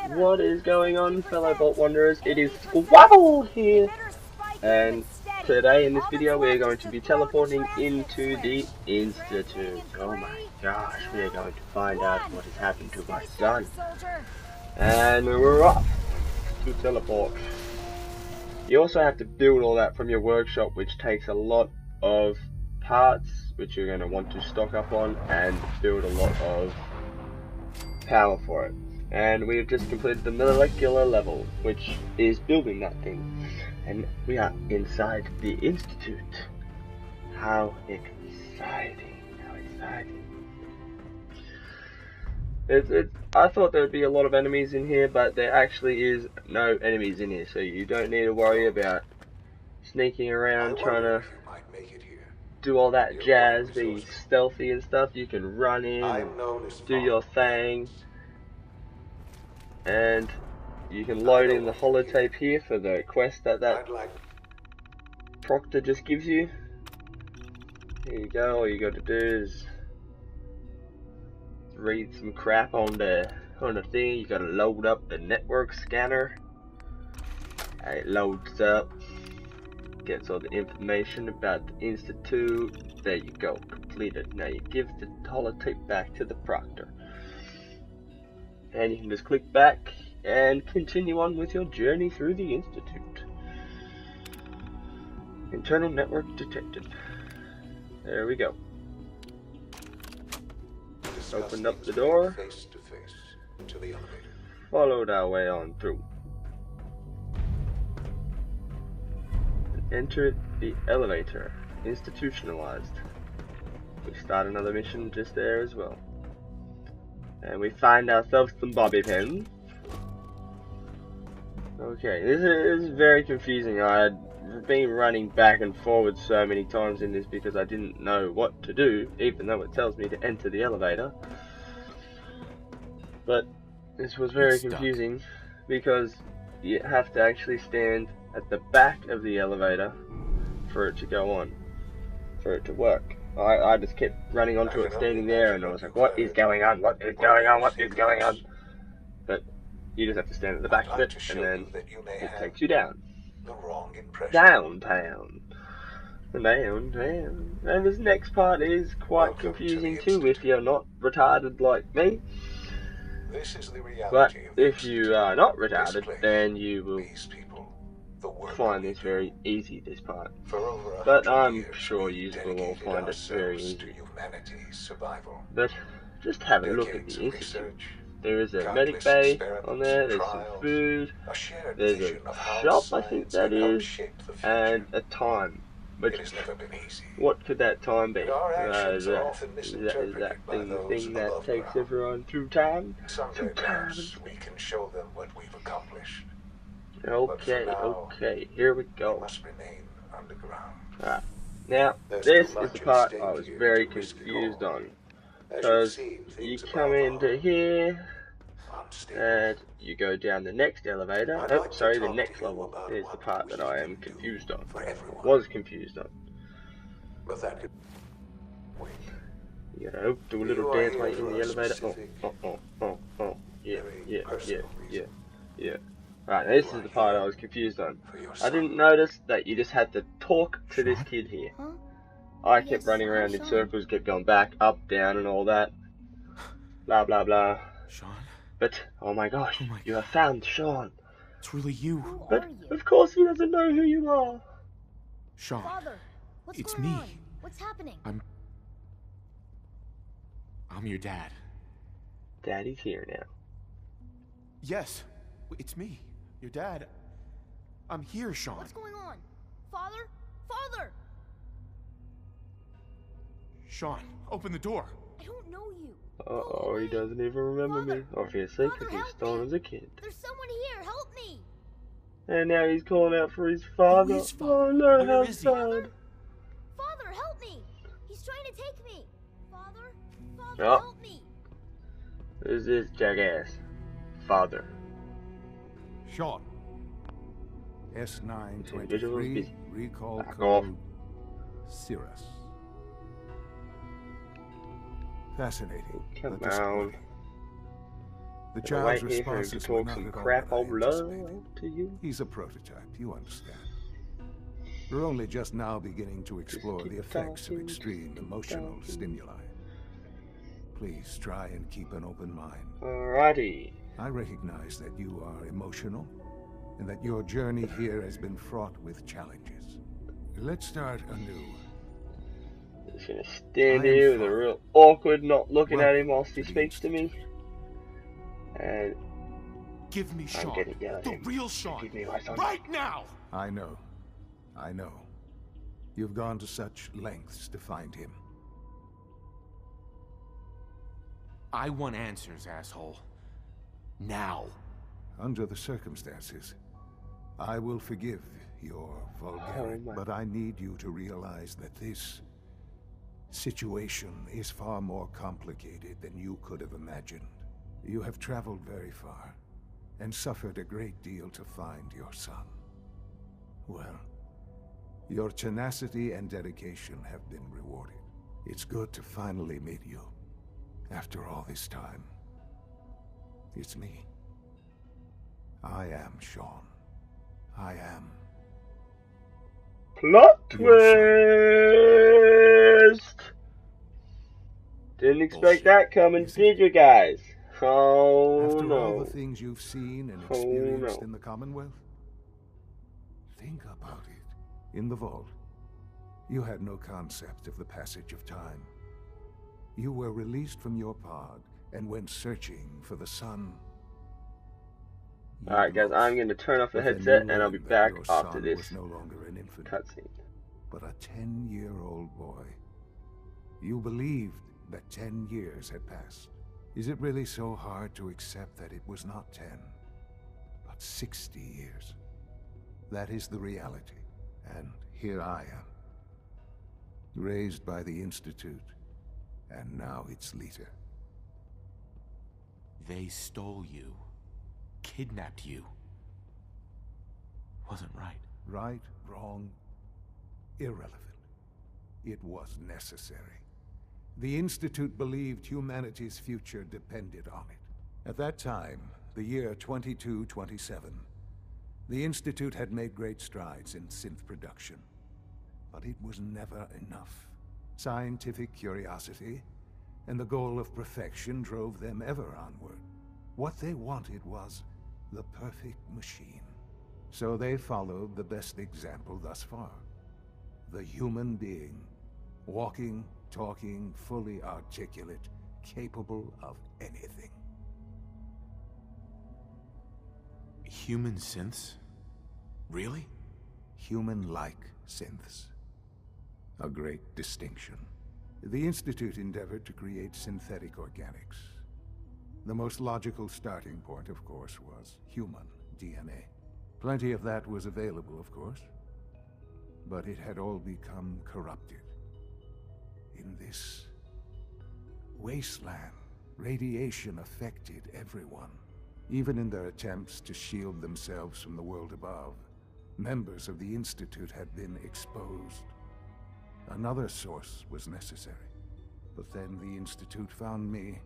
What is going on, fellow Vault Wanderers? It is Squabble here, and today in this video we are going to be teleporting into the Institute. Oh my gosh, we are going to find out what has happened to my son. And we're off to teleport. You also have to build all that from your workshop, which takes a lot of parts, which you're going to want to stock up on and build a lot of power for it. And we have just completed the molecular level, which is building that thing. And we are inside the Institute. How exciting! How exciting! I thought there would be a lot of enemies in here, but there actually is no enemies in here, so you don't need to worry about sneaking around trying to do all that jazz, be stealthy and stuff. You can run in and do your thing. And you can load in the holotape here for the quest that proctor just gives you. Here you go. All you got to do is read some crap on the thing. You got to load up the network scanner. And it loads up, gets all the information about the Institute. There you go, completed. Now you give the holotape back to the proctor. And you can just click back and continue on with your journey through the Institute. Internal network detected. There we go. Opened up the door. Followed our way on through. Entered the elevator. Institutionalized. We start another mission just there as well. And we find ourselves some bobby pins. Okay, this is very confusing. I had been running back and forward so many times in this because I didn't know what to do, even though it tells me to enter the elevator. But this was very confusing because you have to actually stand at the back of the elevator for it to go on, for it to work. I just kept running onto it, standing there, and I was like, what is going on? What is going on? What is going on? But you just have to stand at the back of it, and then it takes you down. Downtown. Downtown. And this next part is quite confusing too if you're not retarded like me. But if you are not retarded, then you will find this very easy, this part. But I'm sure you will all find it very easy. But just have a look at the Institute. There is a medic bay on there, there's some food, there's a shop, I think that is, and a time. Which, what could that time be? Is that the thing that takes everyone through time? Through time. We can show them what we've accomplished. Okay, here we go. Must remain underground. Alright, now this is the part I was very confused on. Because you come into here, and you go down the next elevator. Oh, sorry, the next level is the part that I am confused on. Was confused on. You gotta do a little dance right in the elevator. Oh. Yeah. Right, this is the part I was confused on. I didn't notice that you just had to talk to this kid here. I kept running around in circles, kept going back, up, down, and all that. Blah, blah, blah. Shaun? But, oh my gosh, you have found Shaun. It's really you. But, of course he doesn't know who you are. Shaun, Father, what's it's going me. on? What's happening? I'm your dad. Daddy's here now. Yes, it's me, your dad. I'm here, Shaun. What's going on? Father? Father! Shaun, open the door. I don't know you. Uh-oh, he doesn't even remember me. Obviously, because he's stolen as a kid. There's someone here. Help me. And now he's calling out for his father. Who is father? Oh no, Where how is he? sad. Father, help me. He's trying to take me. Father, Oh. help me. Who's this jackass? Father. Shaun. S923, recall Back code Cirrus. Fascinating. Come But disappointing. The Gonna wait child's here for him to responses were talk not some at all crap what I of love anticipated. to you. He's a prototype, you understand. We're only just now beginning to explore keep the effects talking, of extreme keep emotional talking. stimuli. Please try and keep an open mind. Alrighty. I recognize that you are emotional, and that your journey here has been fraught with challenges. Let's start anew. Just gonna stand I am here with a Father. real awkward, not looking at him Welcome whilst he to the speaks to me. Institute. And Give me I'm Shaun. gonna yell at The him. real Shaun. Give me my son. Right now! I know. I know. You've gone to such lengths to find him. I want answers, asshole. Now. Under the circumstances, I will forgive your vulgarity, Oh my. but I need you to realize that this situation is far more complicated than you could have imagined. You have traveled very far, and suffered a great deal to find your son. Well, your tenacity and dedication have been rewarded. It's good to finally meet you, after all this time. It's me. I am Shaun. I am Plot your twist! Didn't expect Bullshit. that coming, Is it? did you guys? Oh After all the no. things you've seen and Oh, experienced no. in the Commonwealth? Think about it. In the vault, you had no concept of the passage of time. You were released from your pod and went searching for the sun. You Alright guys, lost. I'm gonna turn off the But then headset you and I'll be learned that back your after son this was no longer an infant, cutscene. but a 10-year-old boy. You believed that 10 years had passed. Is it really so hard to accept that it was not 10, but 60 years? That is the reality, and here I am. Raised by the Institute, and now its leader. They stole you. Kidnapped you. Wasn't right. Right, wrong, irrelevant. It was necessary. The Institute believed humanity's future depended on it. At that time, the year 2227, the Institute had made great strides in synth production. But it was never enough. Scientific curiosity and the goal of perfection drove them ever onward. What they wanted was the perfect machine. So they followed the best example thus far. The human being. Walking, talking, fully articulate, capable of anything. Human synths? Really? Human-like synths. A great distinction. The Institute endeavored to create synthetic organics. The most logical starting point, of course, was human DNA. Plenty of that was available, of course. But it had all become corrupted. In this wasteland, radiation affected everyone. Even in their attempts to shield themselves from the world above, members of the Institute had been exposed. Another source was necessary. But then the Institute found me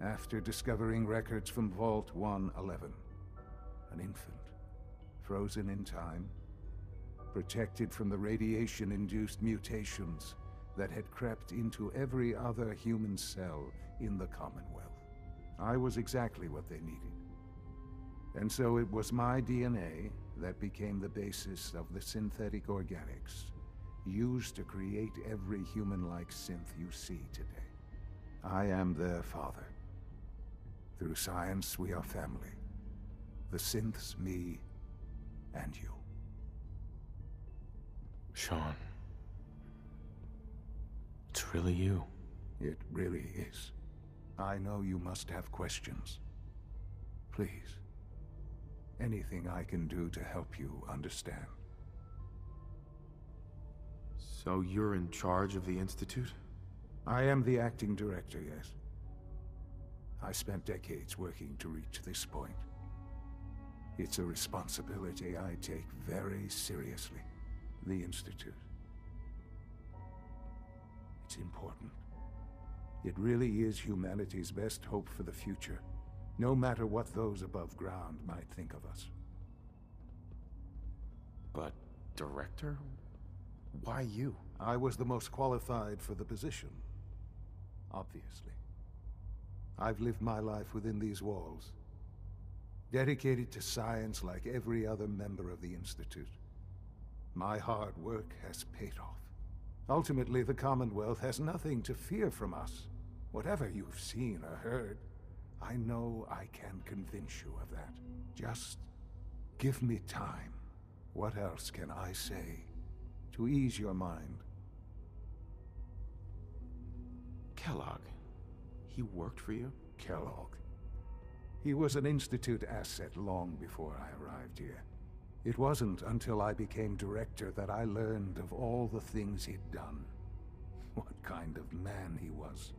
after discovering records from Vault 111. An infant, frozen in time, protected from the radiation-induced mutations that had crept into every other human cell in the Commonwealth. I was exactly what they needed. And so it was my DNA that became the basis of the synthetic organics used to create every human-like synth you see today. I am their father. Through science, we are family. The synths, me, and you. Shaun. It's really you. It really is. I know you must have questions. Please. Anything I can do to help you understand. So you're in charge of the Institute? I am the acting director, yes. I spent decades working to reach this point. It's a responsibility I take very seriously. The Institute. It's important. It really is humanity's best hope for the future. no matter what those above ground might think of us. But, Director? Why you? I was the most qualified for the position, obviously. I've lived my life within these walls, dedicated to science like every other member of the Institute. My hard work has paid off. Ultimately, the Commonwealth has nothing to fear from us. Whatever you've seen or heard, I know I can convince you of that. Just give me time. What else can I say to ease your mind? Kellogg. He worked for you? Kellogg. He was an Institute asset long before I arrived here. It wasn't until I became director that I learned of all the things he'd done. What kind of man he was.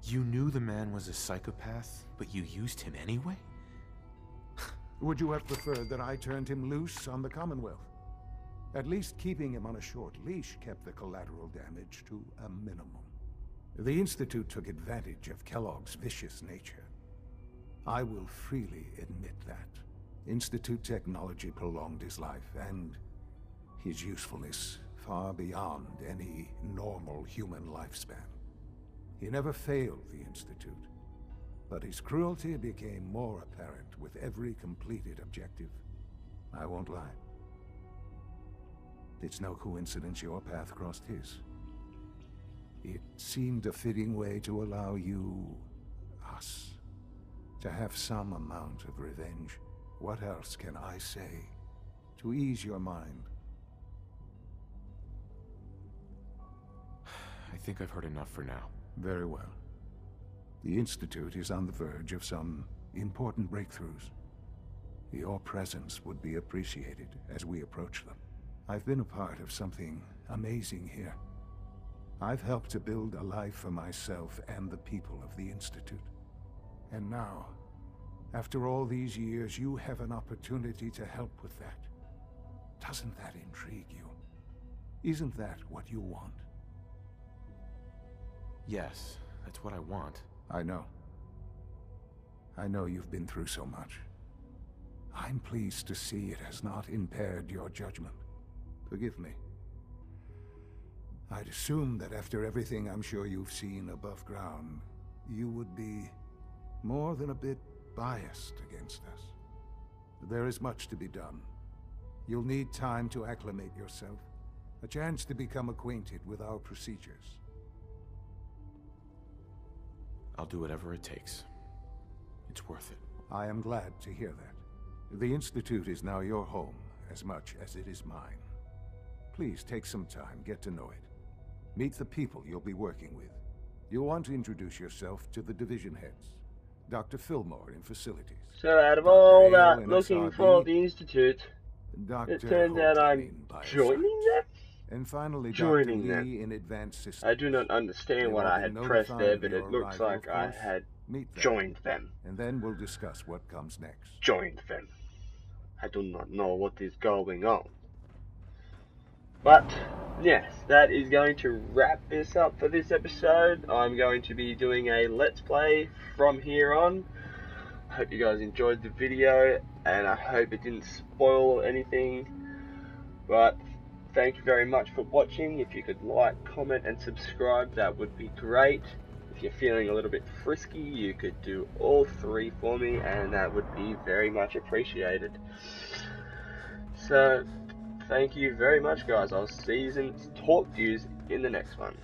You knew the man was a psychopath, but you used him anyway? Would you have preferred that I turned him loose on the Commonwealth? At least keeping him on a short leash kept the collateral damage to a minimum. The Institute took advantage of Kellogg's vicious nature. I will freely admit that. Institute technology prolonged his life, and his usefulness far beyond any normal human lifespan. He never failed the Institute, but his cruelty became more apparent with every completed objective. I won't lie. It's no coincidence your path crossed his. It seemed a fitting way to allow you, us, to have some amount of revenge. What else can I say to ease your mind? I think I've heard enough for now. Very well. The Institute is on the verge of some important breakthroughs. Your presence would be appreciated as we approach them. I've been a part of something amazing here. I've helped to build a life for myself and the people of the Institute. And now, after all these years, you have an opportunity to help with that. Doesn't that intrigue you? Isn't that what you want? Yes, that's what I want. I know. I know you've been through so much. I'm pleased to see it has not impaired your judgment. Forgive me. I'd assume that after everything I'm sure you've seen above ground, you would be more than a bit biased against us. There is much to be done. You'll need time to acclimate yourself, a chance to become acquainted with our procedures. I'll do whatever it takes. It's worth it. I am glad to hear that. The Institute is now your home as much as it is mine. Please take some time, get to know it. Meet the people you'll be working with. You'll want to introduce yourself to the division heads. Dr. Fillmore in facilities. So out of Dr. all Hale that in looking SRB, for the Institute, Dr. it turns out Holt I'm in bioscience. joining them? And finally, Joining Dr. them. Lee in advanced systems. I do not understand They what will I be had pressed notified there, of but your it looks arrival, like of I course. had Meet them, joined them. and then we'll discuss what comes next. Joined them. I do not know what is going on. But, yes, that is going to wrap this up for this episode. I'm going to be doing a Let's Play from here on. Hope you guys enjoyed the video, and I hope it didn't spoil anything. But, thank you very much for watching. If you could like, comment, and subscribe, that would be great. If you're feeling a little bit frisky, you could do all three for me, and that would be very much appreciated. So, thank you very much, guys. I'll see you and talk to you in the next one.